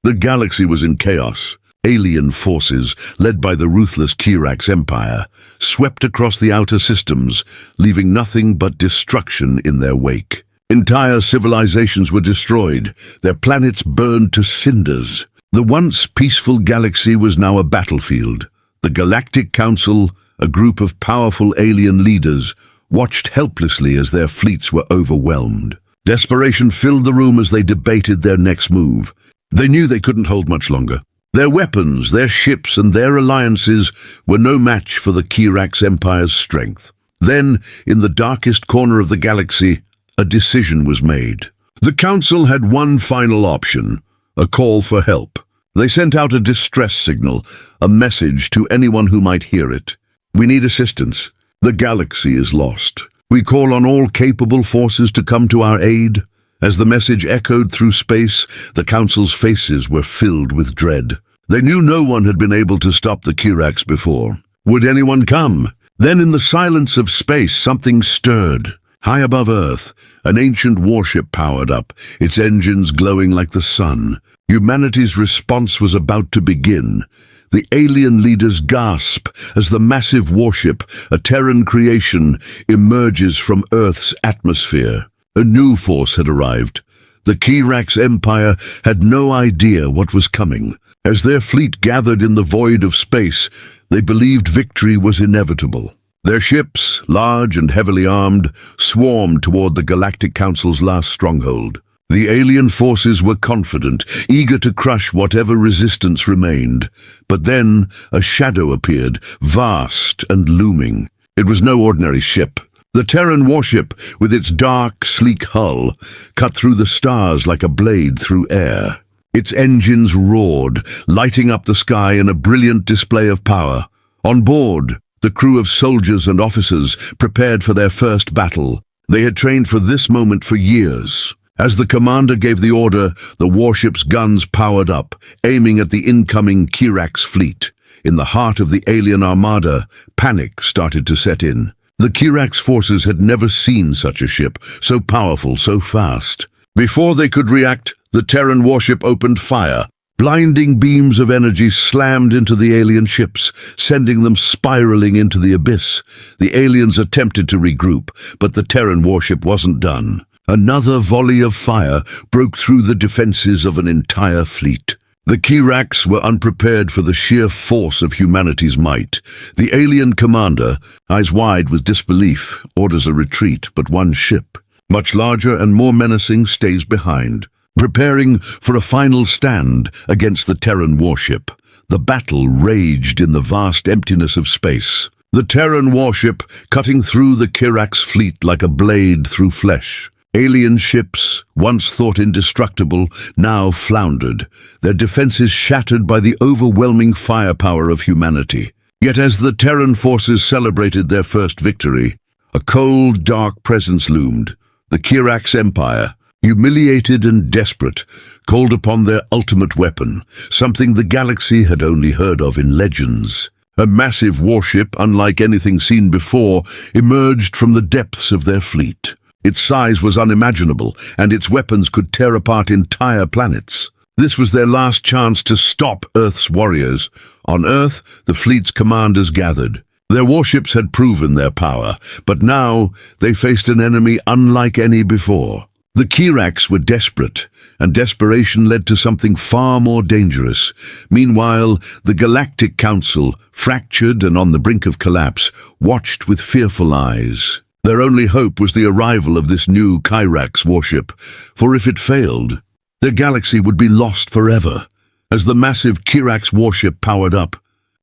The galaxy was in chaos. Alien forces, led by the ruthless Kirax Empire, swept across the outer systems, leaving nothing but destruction in their wake. Entire civilizations were destroyed, their planets burned to cinders. The once peaceful galaxy was now a battlefield. The Galactic Council, a group of powerful alien leaders, watched helplessly as their fleets were overwhelmed. Desperation filled the room as they debated their next move. They knew they couldn't hold much longer. Their weapons, their ships, and their alliances were no match for the Kirax Empire's strength. Then, in the darkest corner of the galaxy, a decision was made. The Council had one final option, a call for help. They sent out a distress signal, a message to anyone who might hear it. We need assistance. The galaxy is lost. We call on all capable forces to come to our aid. As the message echoed through space, the Council's faces were filled with dread. They knew no one had been able to stop the Kirax before. Would anyone come? Then in the silence of space, something stirred. High above Earth, an ancient warship powered up, its engines glowing like the sun. Humanity's response was about to begin. The alien leaders gasp as the massive warship, a Terran creation, emerges from Earth's atmosphere. A new force had arrived. The Kirax Empire had no idea what was coming. As their fleet gathered in the void of space, they believed victory was inevitable. Their ships, large and heavily armed, swarmed toward the Galactic Council's last stronghold. The alien forces were confident, eager to crush whatever resistance remained. But then a shadow appeared, vast and looming. It was no ordinary ship. The Terran warship, with its dark, sleek hull, cut through the stars like a blade through air. Its engines roared, lighting up the sky in a brilliant display of power. On board, the crew of soldiers and officers prepared for their first battle. They had trained for this moment for years. As the commander gave the order, the warship's guns powered up, aiming at the incoming Kirax fleet. In the heart of the alien armada, panic started to set in. The Kirax forces had never seen such a ship, so powerful, so fast. Before they could react, the Terran warship opened fire. Blinding beams of energy slammed into the alien ships, sending them spiraling into the abyss. The aliens attempted to regroup, but the Terran warship wasn't done. Another volley of fire broke through the defenses of an entire fleet. The Kirax were unprepared for the sheer force of humanity's might. The alien commander, eyes wide with disbelief, orders a retreat, but one ship, much larger and more menacing, stays behind, preparing for a final stand against the Terran warship. The battle raged in the vast emptiness of space. The Terran warship cutting through the Kirax fleet like a blade through flesh. Alien ships, once thought indestructible, now floundered, their defenses shattered by the overwhelming firepower of humanity. Yet as the Terran forces celebrated their first victory, a cold, dark presence loomed. The Kirax Empire, humiliated and desperate, called upon their ultimate weapon, something the galaxy had only heard of in legends. A massive warship, unlike anything seen before, emerged from the depths of their fleet. Its size was unimaginable, and its weapons could tear apart entire planets. This was their last chance to stop Earth's warriors. On Earth, the fleet's commanders gathered. Their warships had proven their power, but now they faced an enemy unlike any before. The Kirax were desperate, and desperation led to something far more dangerous. Meanwhile, the Galactic Council, fractured and on the brink of collapse, watched with fearful eyes. Their only hope was the arrival of this new Kirax warship, for if it failed, their galaxy would be lost forever. As the massive Kirax warship powered up,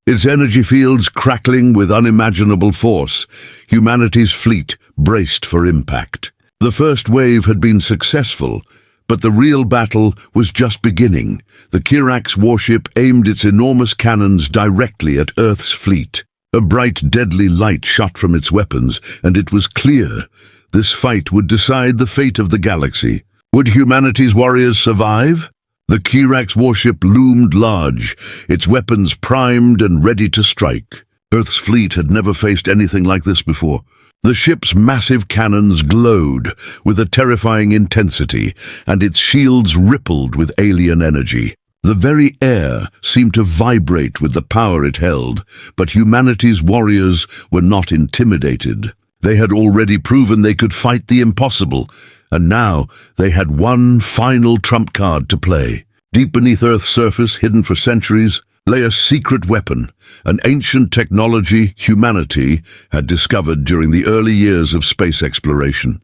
its energy fields crackling with unimaginable force, humanity's fleet braced for impact. The first wave had been successful, but the real battle was just beginning. The Kirax warship aimed its enormous cannons directly at Earth's fleet. A bright, deadly light shot from its weapons, and it was clear this fight would decide the fate of the galaxy. Would humanity's warriors survive? The Kirax warship loomed large, its weapons primed and ready to strike. Earth's fleet had never faced anything like this before. The ship's massive cannons glowed with a terrifying intensity, and its shields rippled with alien energy. The very air seemed to vibrate with the power it held, but humanity's warriors were not intimidated. They had already proven they could fight the impossible, and now they had one final trump card to play. Deep beneath Earth's surface, hidden for centuries, lay a secret weapon, an ancient technology humanity had discovered during the early years of space exploration.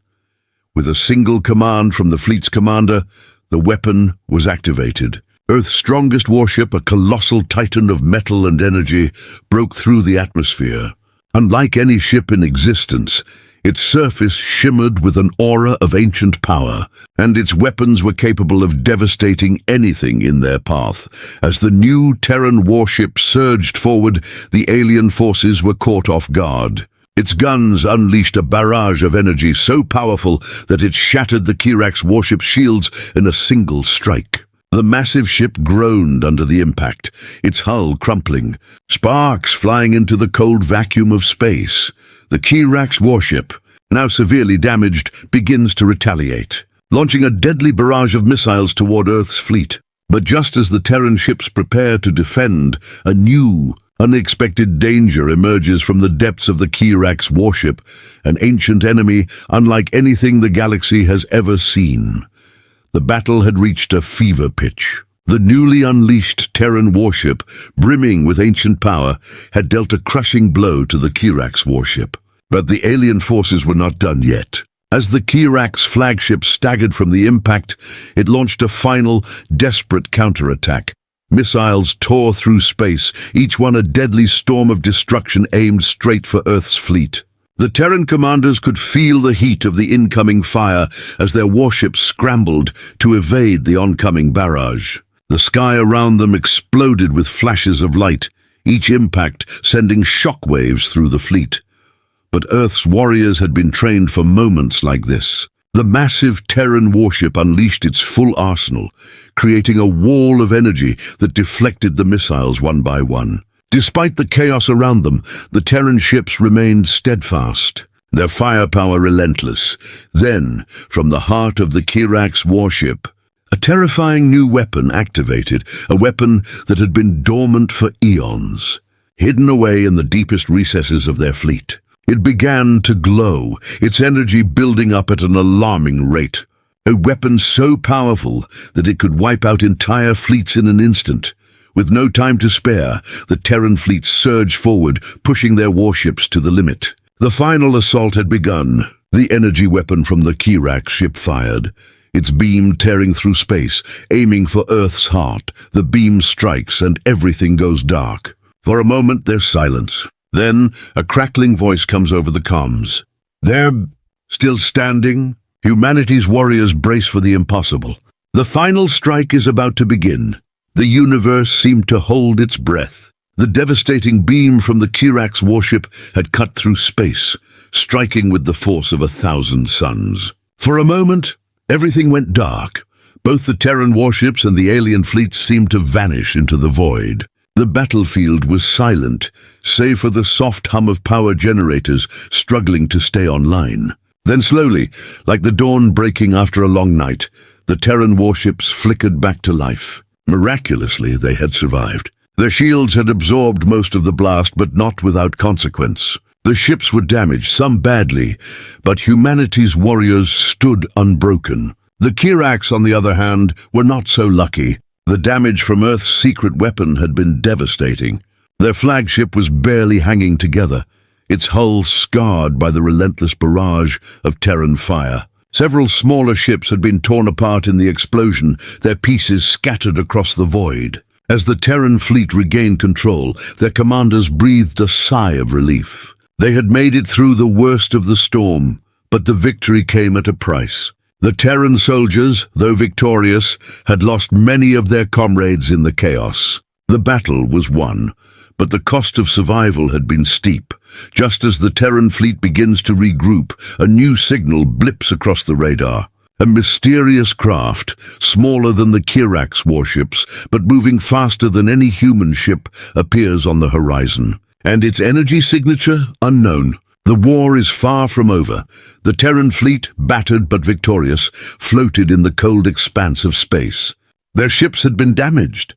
With a single command from the fleet's commander, the weapon was activated. Earth's strongest warship, a colossal titan of metal and energy, broke through the atmosphere. Unlike any ship in existence, its surface shimmered with an aura of ancient power, and its weapons were capable of devastating anything in their path. As the new Terran warship surged forward, the alien forces were caught off guard. Its guns unleashed a barrage of energy so powerful that it shattered the Kirax warship's shields in a single strike. The massive ship groaned under the impact, its hull crumpling, sparks flying into the cold vacuum of space. The Kirax warship, now severely damaged, begins to retaliate, launching a deadly barrage of missiles toward Earth's fleet. But just as the Terran ships prepare to defend, a new, unexpected danger emerges from the depths of the Kirax warship, an ancient enemy unlike anything the galaxy has ever seen. The battle had reached a fever pitch. The newly unleashed Terran warship, brimming with ancient power, had dealt a crushing blow to the Kirax warship. But the alien forces were not done yet. As the Kirax flagship staggered from the impact, it launched a final, desperate counterattack. Missiles tore through space, each one a deadly storm of destruction aimed straight for Earth's fleet. The Terran commanders could feel the heat of the incoming fire as their warships scrambled to evade the oncoming barrage. The sky around them exploded with flashes of light, each impact sending shockwaves through the fleet. But Earth's warriors had been trained for moments like this. The massive Terran warship unleashed its full arsenal, creating a wall of energy that deflected the missiles one by one. Despite the chaos around them, the Terran ships remained steadfast, their firepower relentless. Then, from the heart of the Kirax warship, a terrifying new weapon activated, a weapon that had been dormant for eons, hidden away in the deepest recesses of their fleet. It began to glow, its energy building up at an alarming rate. A weapon so powerful that it could wipe out entire fleets in an instant. With no time to spare, the Terran fleet surged forward, pushing their warships to the limit. The final assault had begun. The energy weapon from the Kirax ship fired, its beam tearing through space, aiming for Earth's heart. The beam strikes and everything goes dark. For a moment, there's silence. Then, a crackling voice comes over the comms. "They're still standing? Humanity's warriors brace for the impossible. The final strike is about to begin." The universe seemed to hold its breath. The devastating beam from the Kirax warship had cut through space, striking with the force of 1,000 suns. For a moment, everything went dark. Both the Terran warships and the alien fleets seemed to vanish into the void. The battlefield was silent, save for the soft hum of power generators struggling to stay online. Then slowly, like the dawn breaking after a long night, the Terran warships flickered back to life. Miraculously, they had survived. Their shields had absorbed most of the blast, but not without consequence. The ships were damaged, some badly, but humanity's warriors stood unbroken. The Kirax, on the other hand, were not so lucky. The damage from Earth's secret weapon had been devastating. Their flagship was barely hanging together, its hull scarred by the relentless barrage of Terran fire. Several smaller ships had been torn apart in the explosion, their pieces scattered across the void. As the Terran fleet regained control, their commanders breathed a sigh of relief. They had made it through the worst of the storm, but the victory came at a price. The Terran soldiers, though victorious, had lost many of their comrades in the chaos. The battle was won, but the cost of survival had been steep. Just as the Terran fleet begins to regroup, a new signal blips across the radar. A mysterious craft, smaller than the Kirax warships, but moving faster than any human ship, appears on the horizon. And its energy signature, unknown. The war is far from over. The Terran fleet, battered but victorious, floated in the cold expanse of space. Their ships had been damaged,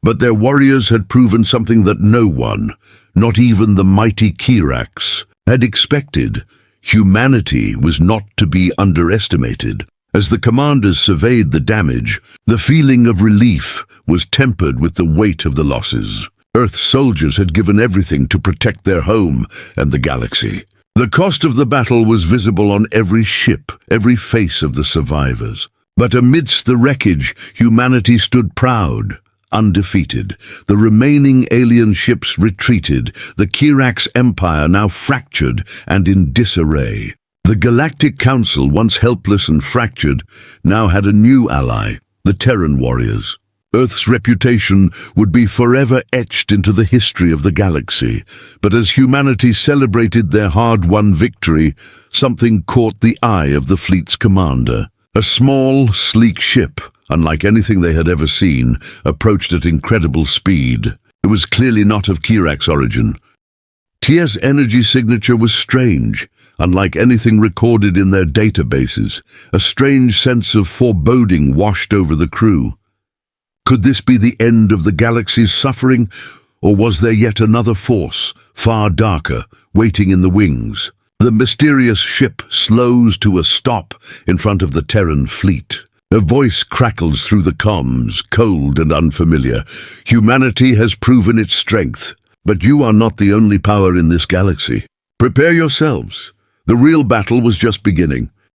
but their warriors had proven something that no one, not even the mighty Kirax, had expected. Humanity was not to be underestimated. As the commanders surveyed the damage, the feeling of relief was tempered with the weight of the losses. Earth's soldiers had given everything to protect their home and the galaxy. The cost of the battle was visible on every ship, every face of the survivors. But amidst the wreckage, humanity stood proud, undefeated. The remaining alien ships retreated, the Kirax Empire now fractured and in disarray. The Galactic Council, once helpless and fractured, now had a new ally, the Terran warriors. Earth's reputation would be forever etched into the history of the galaxy. But as humanity celebrated their hard-won victory, something caught the eye of the fleet's commander. A small, sleek ship, unlike anything they had ever seen, approached at incredible speed. It was clearly not of Kirax origin. Tia's energy signature was strange, unlike anything recorded in their databases. A strange sense of foreboding washed over the crew. Could this be the end of the galaxy's suffering, or was there yet another force, far darker, waiting in the wings? The mysterious ship slows to a stop in front of the Terran fleet. A voice crackles through the comms, cold and unfamiliar. Humanity has proven its strength, but you are not the only power in this galaxy. Prepare yourselves. The real battle was just beginning.